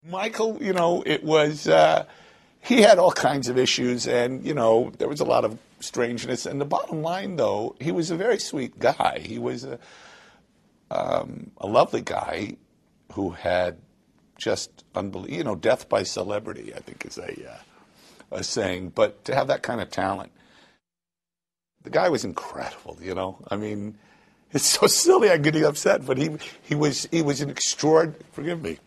Michael, he had all kinds of issues, and, there was a lot of strangeness. And the bottom line, though, he was a very sweet guy. He was a lovely guy who had just unbelievable, death by celebrity, I think is a saying. But to have that kind of talent, the guy was incredible, I mean, it's so silly I'm getting upset, but he was an extraordinary, forgive me.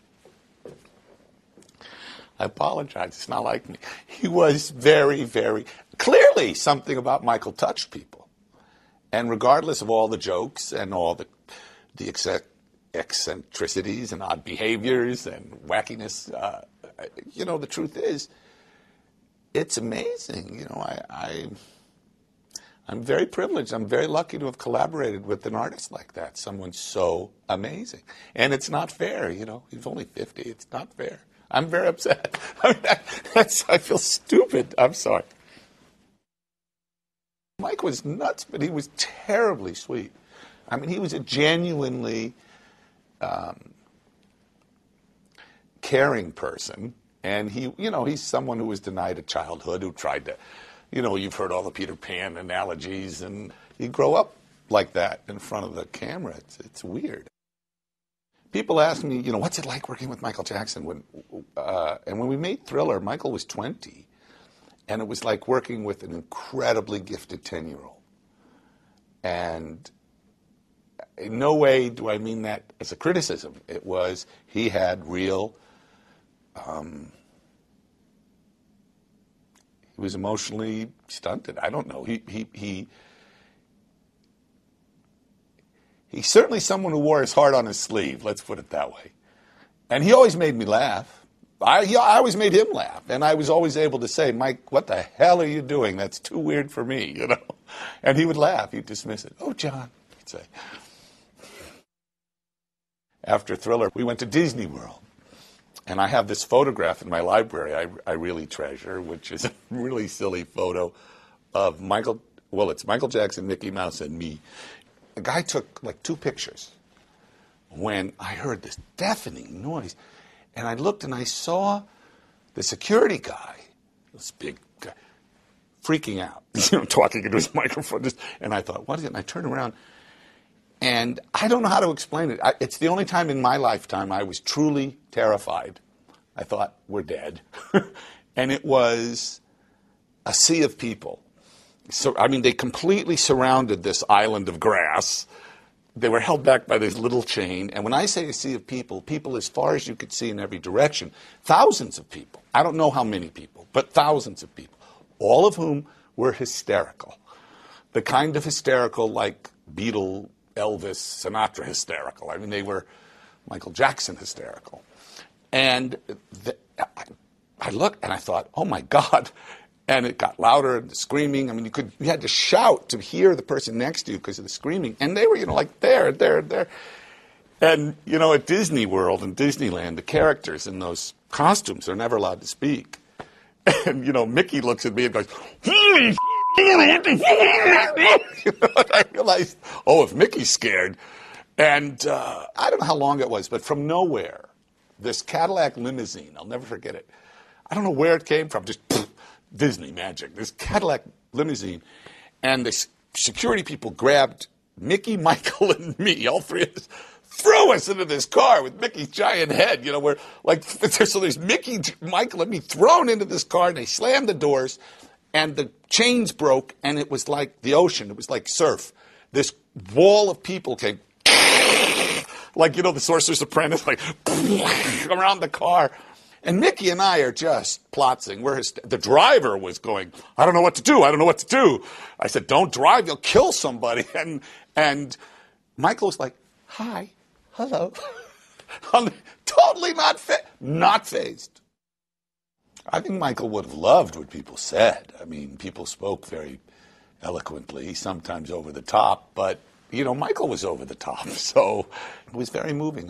I apologize. It's not like me. He was very, very clearly something about Michael touched people, and regardless of all the jokes and all the eccentricities and odd behaviors and wackiness, the truth is, it's amazing. I'm very privileged. I'm very lucky to have collaborated with an artist like that, someone so amazing. And it's not fair. He's only 50. It's not fair. I'm very upset. I feel stupid. I'm sorry. Mike was nuts, but he was terribly sweet. I mean, he was a genuinely caring person. And he's someone who was denied a childhood, who tried to, you've heard all the Peter Pan analogies, and you grow up like that in front of the camera. It's weird. People ask me, what's it like working with Michael Jackson? And when we made Thriller, Michael was 20, and it was like working with an incredibly gifted 10-year-old. And in no way do I mean that as a criticism. It was, he had real, he was emotionally stunted. I don't know. He's certainly someone who wore his heart on his sleeve, let's put it that way. And he always made me laugh. I always made him laugh. And I was always able to say, Mike, what the hell are you doing? That's too weird for me, And he would laugh. He'd dismiss it. Oh, John, he'd say. After Thriller, we went to Disney World. And I have this photograph in my library I really treasure, which is a really silly photo of it's Michael Jackson, Mickey Mouse, and me. The guy took like 2 pictures when I heard this deafening noise. And I looked and I saw the security guy, this big guy, freaking out, talking into his microphone. And I thought, what is it? And I turned around. And I don't know how to explain it. It's the only time in my lifetime I was truly terrified. I thought, we're dead. And it was a sea of people. So, they completely surrounded this island of grass. They were held back by this little chain. And when I say a sea of people, people as far as you could see in every direction, thousands of people. I don't know how many people, but thousands of people, all of whom were hysterical. The kind of hysterical like Beatle, Elvis, Sinatra hysterical. They were Michael Jackson hysterical. And I looked and I thought, oh, my God. And it got louder and the screaming. You had to shout to hear the person next to you because of the screaming. And they were, like there. And, at Disney World and Disneyland, the characters in those costumes are never allowed to speak. And, Mickey looks at me and goes, and I realized, if Mickey's scared. And I don't know how long it was, but from nowhere, this Cadillac limousine, I'll never forget it. I don't know where it came from, just Disney magic. This Cadillac limousine, and the security people grabbed Mickey, Michael, and me, all three of us, threw us into this car with Mickey's giant head. We're like, so there's Mickey, Michael, and me thrown into this car, and they slammed the doors, and the chains broke, and it was like the ocean. It was like surf. This wall of people came, like, the Sorcerer's Apprentice, like, around the car. And Mickey and I are just plotzing. The driver was going, I don't know what to do. I said, don't drive. You'll kill somebody. And Michael was like, hi, hello. Totally not fazed. I think Michael would have loved what people said. People spoke very eloquently, sometimes over the top. But, Michael was over the top. So it was very moving.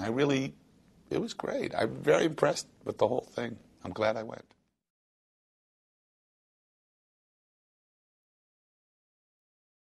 It was great. I'm very impressed with the whole thing. I'm glad I went.